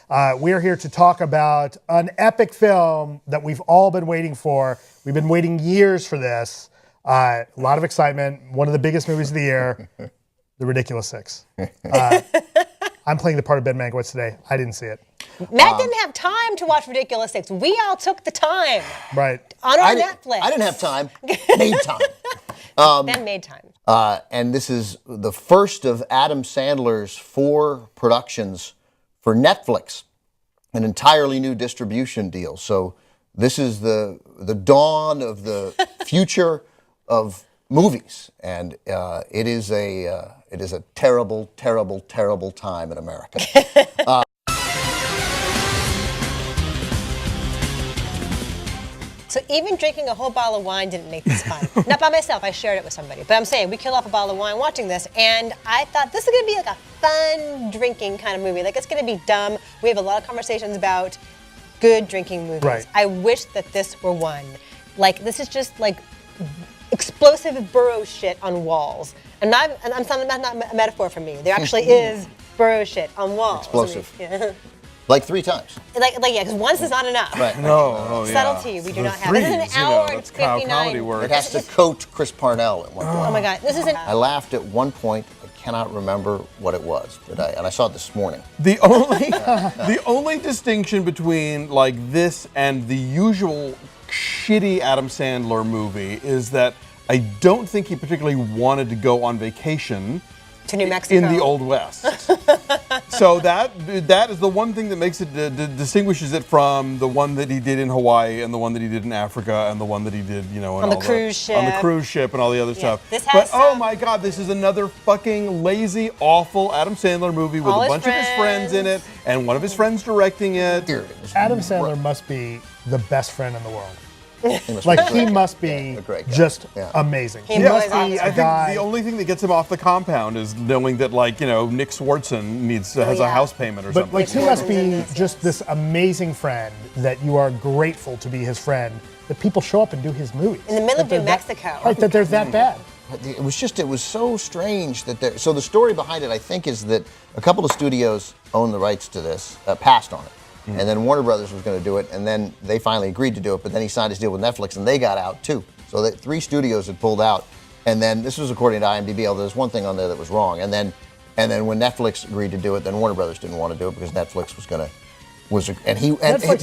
We are here to talk about an epic film that we've all been waiting for. We've been waiting years for this. A lot of excitement. One of the biggest movies of the year, The Ridiculous Six. I'm playing the part of Ben Mankiewicz today. I didn't see it. Matt didn't have time to watch Ridiculous Six. We all took the time. Right. On our Netflix. I didn't have time. Made time. Ben made time. And this is the first of Adam Sandler's 4 productions for Netflix, an entirely new distribution deal. So this is the dawn of the future of movies, and it is a terrible, terrible, terrible time in America. So even drinking a whole bottle of wine didn't make this fun. Not by myself, I shared it with somebody. But I'm saying, we killed off a bottle of wine watching this, and I thought this is gonna be like a fun drinking kind of movie. Like, it's gonna be dumb. We have a lot of conversations about good drinking movies. Right. I wish that this were one. Like, this is just like explosive burrow shit on walls. And I'm saying that's not a metaphor for me. There actually is burrow shit on walls. Explosive. Yeah. Like 3 times. Like yeah, because once is not enough. Right. No, Subtlety we do not have. This is an hour and that's how 59. comedy works. It has to coat Chris Parnell at one point. Oh my God, this is an. I laughed at one point. I cannot remember what it was, and I saw it this morning. The only distinction between like this and the usual shitty Adam Sandler movie is that I don't think he particularly wanted to go on vacation To New Mexico. in the Old West. So that is the one thing that makes it distinguishes it from the one that he did in Hawaii and the one that he did in Africa and the one that he did, you know, On the cruise ship. on the cruise ship and all the other stuff. This has But oh some- my God, this is another fucking lazy, awful Adam Sandler movie with All a his bunch of his friends in it and one of his friends directing it. Adam Sandler must be the best friend in the world. He must Like, be he great. must Yeah, be a great guy. just Yeah. amazing. He He really must is be awesome. a I think guy. the only thing that gets him off the compound is knowing that, like, you know, Nick Swartzen has a yeah. house payment or But something. like, he must be just this amazing friend that you are grateful to be his friend, that people show up and do his movies. In the middle of That New they're that- Mexico. Right, that they're that bad. It was so strange that so the story behind it, I think, is that a couple of studios own the rights to this, passed on it. And then Warner Brothers was going to do it, and then they finally agreed to do it, but then he signed his deal with Netflix, and they got out too. So 3 studios had pulled out, and then this was according to IMDb, although there's one thing on there that was wrong. And then when Netflix agreed to do it, then Warner Brothers didn't want to do it because Netflix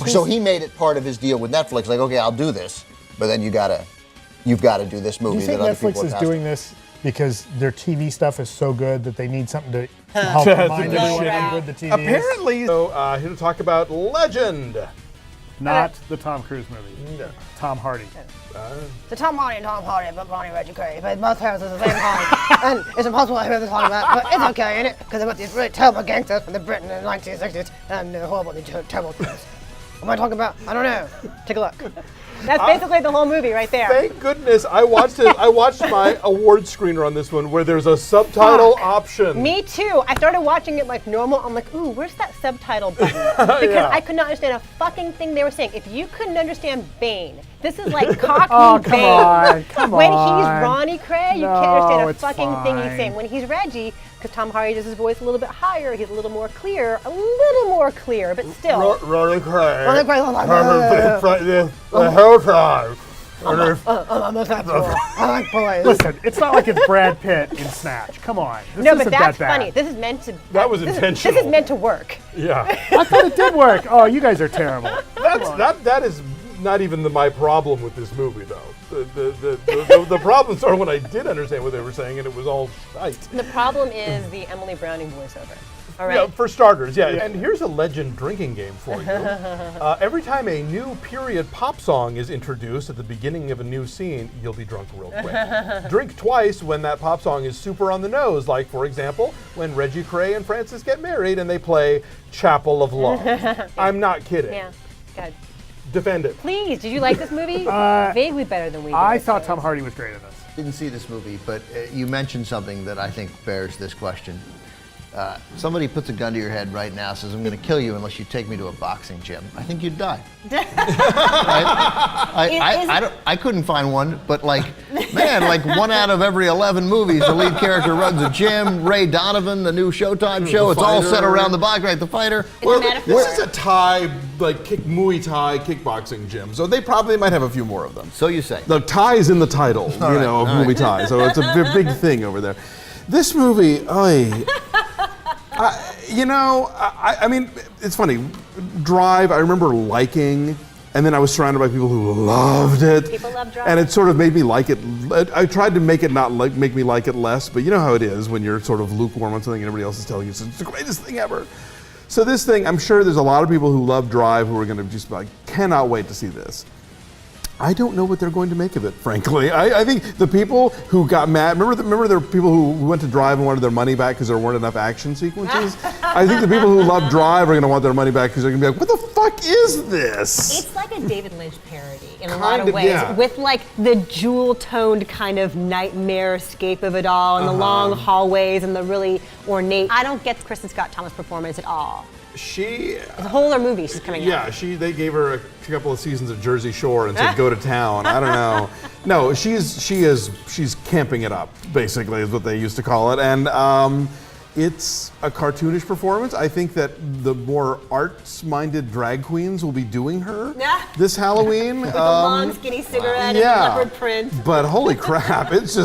so he made it part of his deal with Netflix, like, okay, I'll do this, but then you've got to do this Do movie you think that other people Netflix is have doing this because their TV stuff is so good that they need something to help remind everyone how good the TV is? Apparently. So here to talk about Legend. Not the Tom Cruise movie. No. Tom Hardy. The Tom Hardy and Tom Hardy, but Ronnie Reggie Gray. But both parents are the same time. And it's impossible to hear the song about, but it's okay, ain't it? Because they're these really terrible gangsters from the Britain in the 1960s, and they're horrible, they're terrible things. What am I talking about? I don't know. Take a look. That's basically the whole movie right there. Thank goodness I watched it. I watched my award screener on this one where there's a subtitle option. Me too. I started watching it like normal. I'm like, ooh, where's that subtitle button? Because Yeah. I could not understand a fucking thing they were saying. If you couldn't understand Bane, this is like Cockney Oh, come Bane. on, come when he's on. Ronnie Cray, you No, can't understand a it's fucking thing he's fine. saying. When he's Reggie, because Tom Hardy does his voice a little bit higher, he's a little more clear, but still. Ronnie Cray. Ronnie Gray, The whole time. I'm a fat boy. I like boys. Listen, it's not like it's Brad Pitt in Snatch. Come on. This No, isn't but that's that bad. funny. This is meant to. That was this intentional. This is meant to work. Yeah. I thought it did work. Oh, you guys are terrible. That is not even my problem with this movie, though. The problems are when I did understand what they were saying and it was all shite. The problem is the Emily Browning voiceover. All right. Yeah, for starters, yeah. And here's a Legend drinking game for you. Every time a new period pop song is introduced at the beginning of a new scene, you'll be drunk real quick. Drink twice when that pop song is super on the nose, like, for example, when Reggie Cray and Francis get married and they play Chapel of Love. I'm not kidding. Yeah. God. Defend it. Please, did you like this movie? Vaguely better than we did. I thought Tom Hardy was great in this. Didn't see this movie, but you mentioned something that I think bears this question. somebody puts a gun to your head right now, says, I'm going to kill you unless you take me to a boxing gym, I think you'd die. I couldn't find one, but like 1 out of every 11 movies, the lead character runs a gym. Ray Donovan, the new Showtime show, it's all set around the box, right? The fighter. This is a Thai, Muay Thai kickboxing gym, so they probably might have a few more of them. So you say. The Thai is in the title, of Muay Thai, so it's a big thing over there. This movie, I mean, it's funny. Drive, I remember liking, and then I was surrounded by people who loved it. People love Drive. And it sort of made me like it. I tried to make it not make me like it less, but you know how it is when you're sort of lukewarm on something and everybody else is telling you it's the greatest thing ever. So this thing, I'm sure there's a lot of people who love Drive who are going to just be like, cannot wait to see this. I don't know what they're going to make of it, frankly. I think the people who got mad, remember there were people who went to Drive and wanted their money back because there weren't enough action sequences? I think the people who love Drive are going to want their money back because they're going to be like, what the fuck is this? It's like a David Lynch parody in a lot of ways, with like the jewel-toned kind of nightmare escape of it all, and the long hallways and the really ornate. I don't get the Kristen Scott Thomas performance at all. It's a whole other movie she's coming out. Yeah, they gave her a couple of seasons of Jersey Shore and said go to town. I don't know. No, she's camping it up, basically, is what they used to call it. And it's a cartoonish performance. I think that the more arts-minded drag queens will be doing her this Halloween. With a long skinny cigarette and leopard print. But holy crap, it's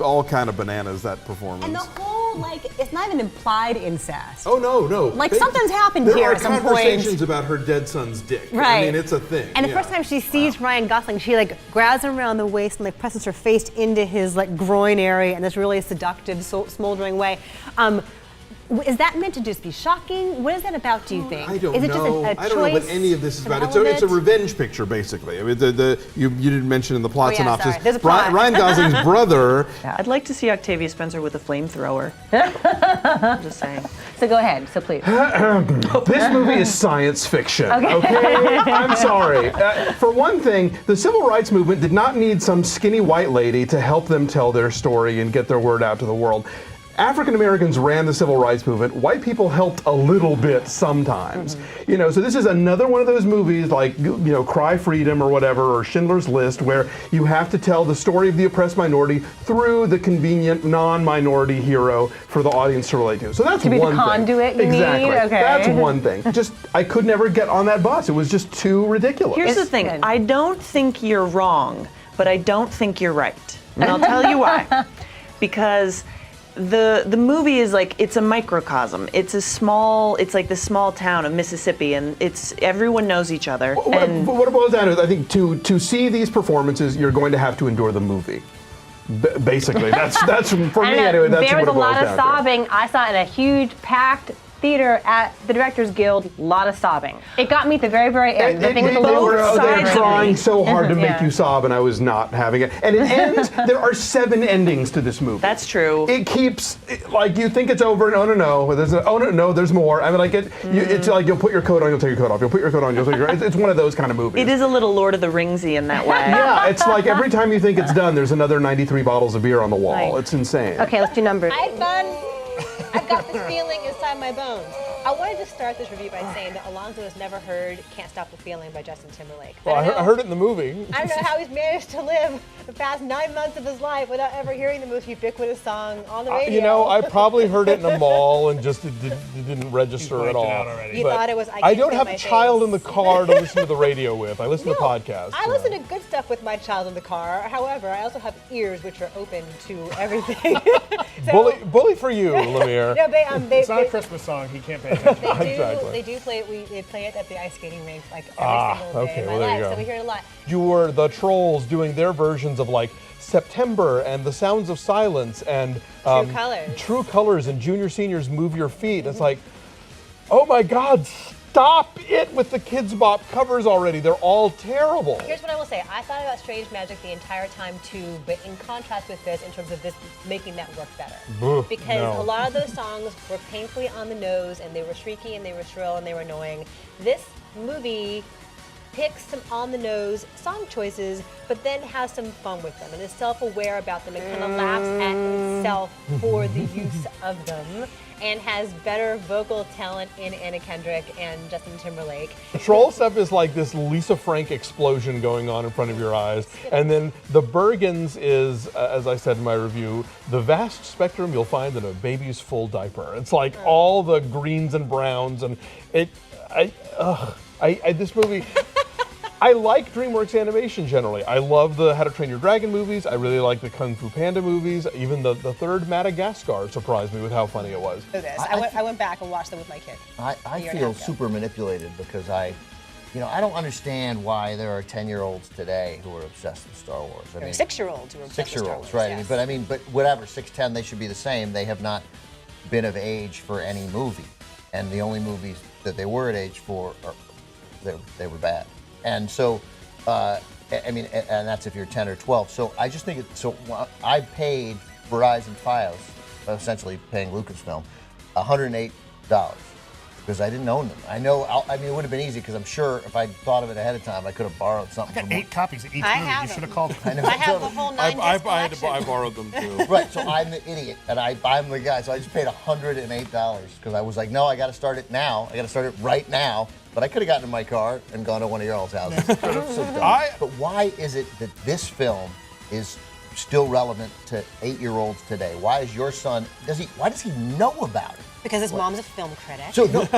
all kind of bananas, that performance. And the whole, it's not even implied incest. Oh, no. Something's happened here at some point. There are conversations about her dead son's dick. Right. I mean, it's a thing. And the first time she sees Ryan Gosling, she grabs him around the waist and presses her face into his groin area in this really seductive, smoldering way. Is that meant to just be shocking? What is that about, do you think? I don't know. Is it just a choice? I don't know what any of this is about. It's a revenge picture, basically. I mean, you didn't mention in the plot synopsis. Sorry. There's a plot. Ryan Gosling's brother. I'd like to see Octavia Spencer with a flamethrower. I'm just saying. So go ahead. So please. This movie is science fiction. Okay? I'm sorry. For one thing, the civil rights movement did not need some skinny white lady to help them tell their story and get their word out to the world. African Americans ran the civil rights movement. White people helped a little bit sometimes. So this is another one of those movies like, Cry Freedom or whatever, or Schindler's List, where you have to tell the story of the oppressed minority through the convenient non-minority hero for the audience to relate to. So that's one thing. To be the conduit, you exactly. mean? Okay. That's one thing. I could never get on that bus. It was just too ridiculous. Here's the thing. I don't think you're wrong, but I don't think you're right. And I'll tell you why. Because the movie is it's a microcosm. It's like the small town of Mississippi, and everyone knows each other. What it boils down to is, I think to see these performances, you're going to have to endure the movie. Basically, that's for me anyway. That's there what was it a lot boils of down sobbing. I saw it in a huge packed theater at the Directors Guild. A lot of sobbing. It got me at the very, very end. The thing with the They little were sides of trying me. so hard to make Yeah. you sob, and I was not having it. And it ends. There are 7 endings to this movie. That's true. It keeps you think it's over, and there's more. I mean, it's like you'll put your coat on, you'll take your coat off. You'll put your coat on, you'll take your. It's one of those kind of movies. It is a little Lord of the Ringsy in that way. Yeah, it's like every time you think it's done, there's another 93 bottles of beer on the wall. Right. It's insane. Okay, let's do numbers. I had fun. I've got this feeling inside my bones. I wanted to start this review by saying that Alonso has never heard "Can't Stop the Feeling" by Justin Timberlake. Well, I heard it in the movie. I don't know how he's managed to live the past 9 months of his life without ever hearing the most ubiquitous song on the radio. I probably heard it in a mall and just it didn't register at all. You thought it was I don't have a child in the car to listen to the radio with. I listen to podcasts. I listen to good stuff with my child in the car. However, I also have ears which are open to everything. Bully for you, Lemire. No, It's not a Christmas song. He can't pay attention. They do play it. They play it at the ice skating rink every single day of my life. So we hear it a lot. You were the Trolls doing their versions of September and The Sounds of Silence and True Colors and Junior Seniors Move Your Feet. It's like, oh my God, stop it with the Kids Bop covers already. They're all terrible. Here's what I will say. I thought about Strange Magic the entire time too, but in contrast with this, in terms of this making that work better. Because a lot of those songs were painfully on the nose, and they were shrieky, and they were shrill, and they were annoying. This movie picks some on-the-nose song choices, but then has some fun with them and is self-aware about them and kind of laughs at itself for the use of them. and has better vocal talent in Anna Kendrick and Justin Timberlake. The troll stuff is like this Lisa Frank explosion going on in front of your eyes. And then the Bergens is, as I said in my review, the vast spectrum you'll find in a baby's full diaper. It's like all the greens and browns, and this movie. I like DreamWorks animation generally. I love the How to Train Your Dragon movies. I really like the Kung Fu Panda movies. Even the third Madagascar surprised me with how funny it was. I went back and watched them with my kid. I feel super manipulated because I don't understand why there are 10-year-olds today who are obsessed with Star Wars. I mean, 6-year-olds who are obsessed with Star Wars. 6-year-olds, right? Yes. I mean, but whatever, 6, 10, they should be the same. They have not been of age for any movie, and the only movies that they were at age for, they were bad. And so, I mean, and that's if you're 10 or 12. So I just think I paid Verizon Fios, essentially paying Lucasfilm, $108 because I didn't own them. I mean, it would have been easy because I'm sure if I'd thought of it ahead of time, I could have borrowed something. I got 8 copies of each I movie. have You them. should have called. I know. I have the whole 9-disc collection. I borrowed them too. Right, so I'm the idiot, and I'm the guy. So I just paid $108 because I was like, no, I got to start it now. I got to start it right now. But I could have gotten in my car and gone to one of your all's houses. So dumb. But why is it that this film is still relevant to 8-year-olds today? Why is your son? Why does he know about it? Because his mom's a film critic. So no, it's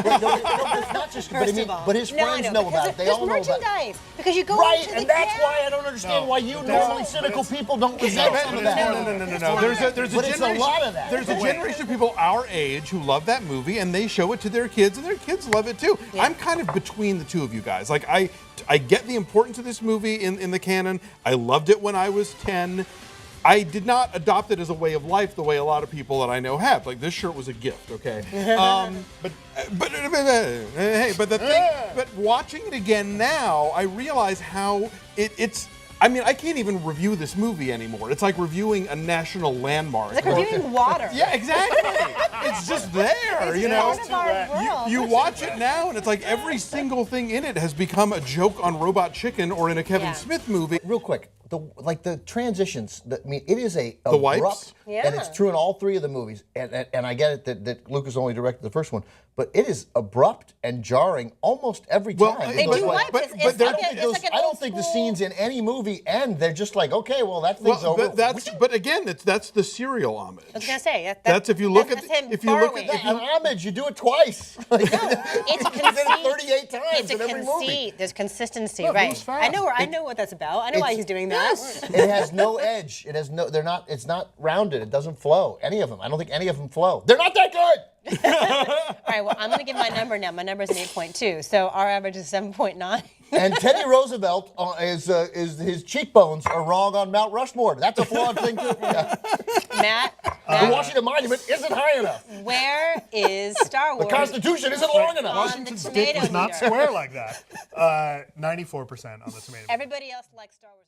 not just. But his friends know about it. They all know about it. merchandise. Because you go Right, into the and that's camp. why I don't understand why you normally cynical people don't resent some of that. No. There's a But it's a lot of that. There's a generation of people our age who love that movie, and they show it to their kids, and their kids love it too. Yeah. I'm kind of between the two of you guys. Like I get the importance of this movie in the canon. I loved it when I was 10. I did not adopt it as a way of life the way a lot of people that I know have. Like, this shirt was a gift, okay? But the thing, but watching it again now, I realize how it's. I mean, I can't even review this movie anymore. It's like reviewing a national landmark. It's like reviewing water. Yeah, exactly. It's just there, It's you know. part of our world. You watch it now, and it's like every single thing in it has become a joke on Robot Chicken or in a Kevin Smith movie. Real quick, the transitions. I mean, it is The wipes? abrupt, Yeah. and it's true in all 3 of the movies. And I get it that Lucas only directed the first one, but it is abrupt and jarring almost every time. Well, They do wipes. but It's they're- like I an don't old think the school- scenes in any movie end. They're just like, okay, well, that thing's over. But again, that's the serial homage. I was gonna say That's if you look that's at him if you look borrowing. at An homage, you do it twice. It's a He did conceit. it 38 times It's a in every movie. conceit. There's consistency, Look, right? who's fast? I know what that's about. I know why he's doing that. It has no edge. It has no. They're not. It's not rounded. It doesn't flow. Any of them. I don't think any of them flow. They're not that good. All right, well, I'm going to give my number now. My number is an 8.2, so our average is 7.9. And Teddy Roosevelt is his cheekbones are wrong on Mount Rushmore. That's a flawed thing too. Yeah. Matt, The Washington Monument isn't high enough. where is Star Wars? The Constitution isn't long enough. on Washington's the dick tomato was not meter? square like that. 94% on the tomato. Everybody else likes Star Wars.